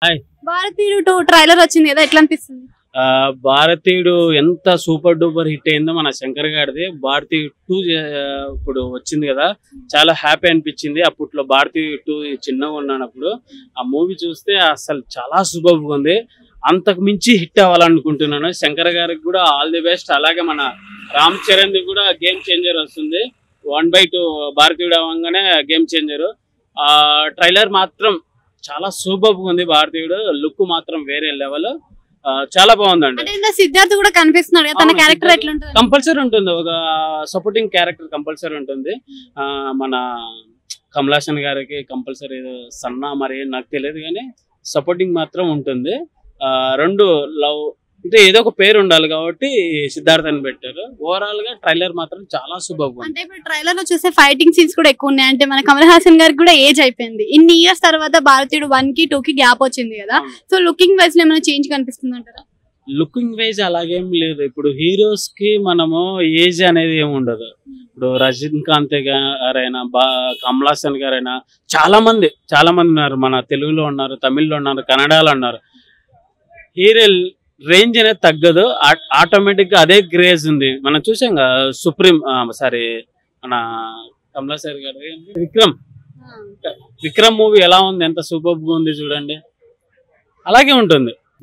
Hi. భారతీయుడు 2 trailer వచ్చింది కదా, ఎట్లా అనిపిస్తుంది? భారతీయుడు ఎంత సూపర్ డూపర్ హిట్ అయిందో మన శంకర్ గారిది. భారతీయుడు 2 ఇప్పుడు వచ్చింది కదా, చాలా హ్యాపీ అనిపించింది. అప్పట్లో భారతీయుడు 2 చిన్నగా ఉన్నప్పుడు ఆ మూవీ చూస్తే అసలు చాలా సూపర్ గా ఉంది. అంతకు మించి హిట్ అవ్వాలనుకుంటున్నాను. శంకర్ గారికి కూడా ఆల్ ది బెస్ట్. అలాగే మన రామ్ చరణ్ ది కూడా గేమ్ చేంజర్ వస్తుంది. 1/2 భారతీయుడు అవ్వగానే గేమ్ చేంజర్. ట్రైలర్ మాత్రం చాలా సూపర్ గా ఉంది. భారతీయుడు లుక్ మాత్రం వేరే లెవెల్, చాలా బాగుందండి. అంటే సిద్ధార్థ్ కూడా కనిపిస్తున్నాడు కదా, తన క్యారెక్టర్ ఎట్లా ఉంటుంది? కంపల్సరీ ఉంటుంది, ఒక సపోర్టింగ్ క్యారెక్టర్ కంపల్సరీ ఉంటుంది. మన కమల్ హాసన్ గారికి కంపల్సరీ సన్నా మరి నాకు తెలియదు కానీ సపోర్టింగ్ మాత్రం ఉంటుంది. రెండు లవ్ అంటే ఏదో ఒక పేరు ఉండాలి కాబట్టి సిద్ధార్థ్ అని పెట్టారు. ఓవరాల్ గా ట్రైలర్ మాత్రం చాలా సూపర్. అంటే ఇప్పుడు ట్రైలర్ లో చూసే ఫైటింగ్ సీన్స్ కూడా ఎక్కువ ఉన్నాయి. అంటే మన కమల్ హాసన్ గారికి కూడా ఏజ్ అయిపోయింది. ఇన్ని ఇయర్స్ తర్వాత భారతీయుడు 1 కి 2 కి గ్యాప్ వచ్చింది కదా, సో లుకింగ్ వైజ్ లో ఏమైనా చేంజ్ కనిపిస్తుంది అంటారా? లుకింగ్ వైజ్ అలాగేం లేదు. ఇప్పుడు హీరోస్ కి మనము ఏజ్ అనేది ఏమి ఉండదు. ఇప్పుడు రజనీకాంత్ గారైనా కమల్ హాసన్ గారైనా చాలా మంది ఉన్నారు. మన తెలుగులో ఉన్నారు, తమిళ్లో ఉన్నారు, కన్నడలో ఉన్నారు. హీరో రేంజ్ అనేది తగ్గదు, ఆటోమేటిక్ గా అదే క్రేజ్ ఉంది. మనం చూసాం కదా సుప్రీం, సారీ మన కమల్ హాసన్ గారి విక్రమ్ మూవీ ఎలా ఉంది, ఎంత సూపర్ గా ఉంది చూడండి. అలాగే ఉంటుంది.